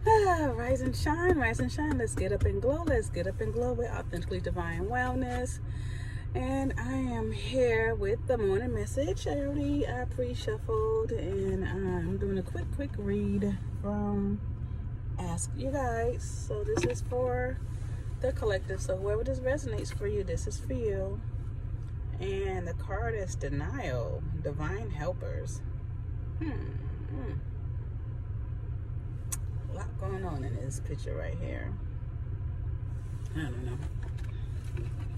Rise and shine, rise and shine. Let's get up and glow. Let's get up and glow with authentically divine wellness. And I am here with the morning message. I already pre-shuffled, and I'm doing a quick read from Ask You Guys. So this is for the collective. So whoever this resonates for you, this is for you. And the card is Denial, Divine Helpers. A lot going on in this picture right here. I don't know.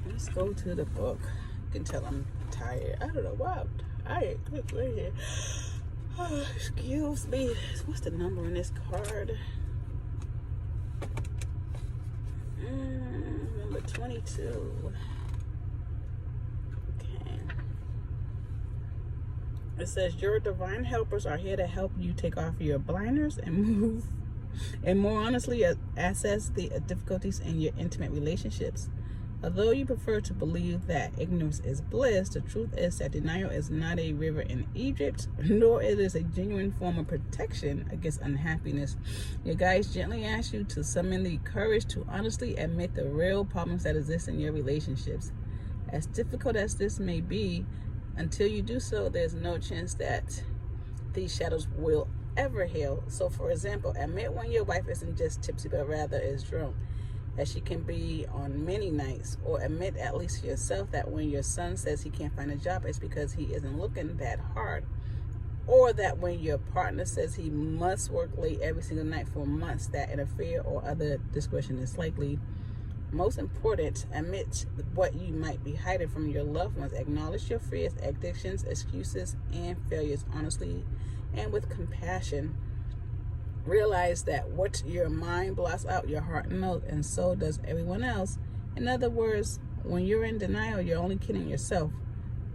Let's go to the book. You can tell I'm tired. I don't know why I'm tired. Quick right here. Oh, excuse me. What's the number on this card? Number 22. Okay. It says your divine helpers are here to help you take off your blinders and move and more honestly assess the difficulties in your intimate relationships. Although you prefer to believe that ignorance is bliss, the truth is that denial is not a river in Egypt, nor it is a genuine form of protection against unhappiness. Your guides gently ask you to summon the courage to honestly admit the real problems that exist in your relationships. As difficult as this may be, until you do so, there's no chance that these shadows will ever heal. So, for example, admit when your wife isn't just tipsy, but rather is drunk, as she can be on many nights. Or admit, at least to yourself, that when your son says he can't find a job, it's because he isn't looking that hard. Or that when your partner says he must work late every single night for months, that an affair or other discretion is likely. Most important, admit what you might be hiding from your loved ones. Acknowledge your fears, addictions, excuses, and failures honestly and with compassion. Realize that what your mind blots out, your heart knows, and so does everyone else. In other words, when you're in denial, you're only kidding yourself.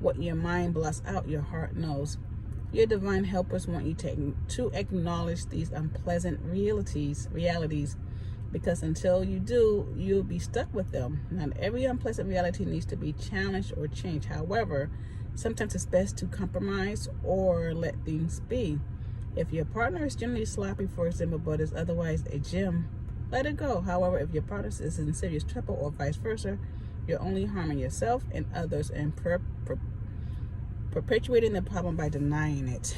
What your mind blots out, your heart knows. Your divine helpers want you to acknowledge these unpleasant realities, because until you do, you'll be stuck with them. Not every unpleasant reality needs to be challenged or changed. However, sometimes it's best to compromise or let things be. If your partner is generally sloppy, for example, but is otherwise a gem, let it go. However, if your partner is in serious trouble or vice versa, you're only harming yourself and others and perpetuating the problem by denying it.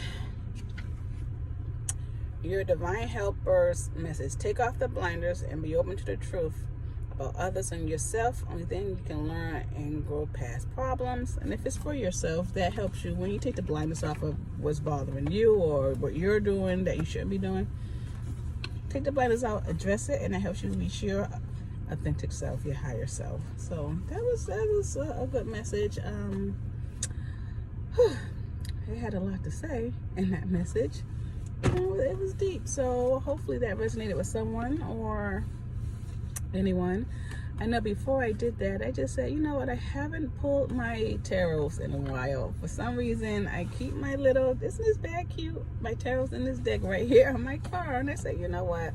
Your divine helpers message: take off the blinders and be open to the truth about others and yourself. Only then you can learn and grow past problems. And if it's for yourself, that helps you when you take the blinders off of what's bothering you or what you're doing that you shouldn't be doing. Take the blinders out, address it, and that helps you reach your authentic self, your higher self. So that was a good message. It had a lot to say in that message. It was deep. So hopefully that resonated with someone or anyone. I know before I did that, I just said, you know what, I haven't pulled my tarots in a while. For some reason, I keep my little, isn't this bag cute? My tarots in this deck right here on my car. And I said, you know what,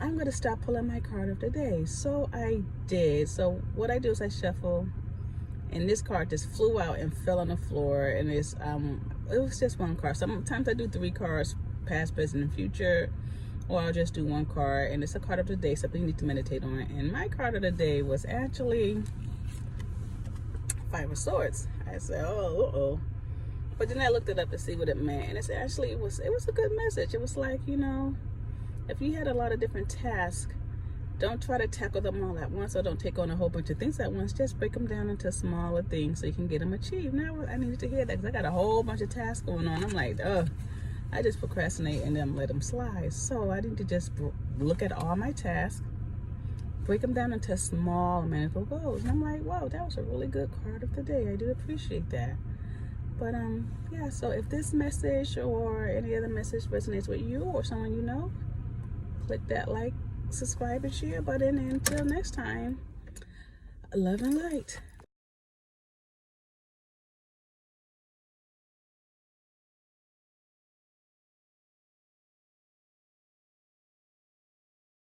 I'm going to stop pulling my card of the day. So I did. So what I do is I shuffle, and this card just flew out and fell on the floor. And it was just one card. Sometimes I do 3 cards, past, present, and future. Or I'll just do 1 card, and it's a card of the day, something you need to meditate on. And my card of the day was actually 5 of Swords. I said, oh. But then I looked it up to see what it meant, and it was a good message. It was like, you know, if you had a lot of different tasks, don't try to tackle them all at once, or don't take on a whole bunch of things at once. Just break them down into smaller things so you can get them achieved. Now I needed to hear that because I got a whole bunch of tasks going on. I'm like, I just procrastinate and then let them slide. So I need to just look at all my tasks, break them down into small, manageable goals. And I'm like, wow, that was a really good card of the day. I do appreciate that. But yeah, so if this message or any other message resonates with you or someone you know, click that like, subscribe, and share button. And until next time, love and light.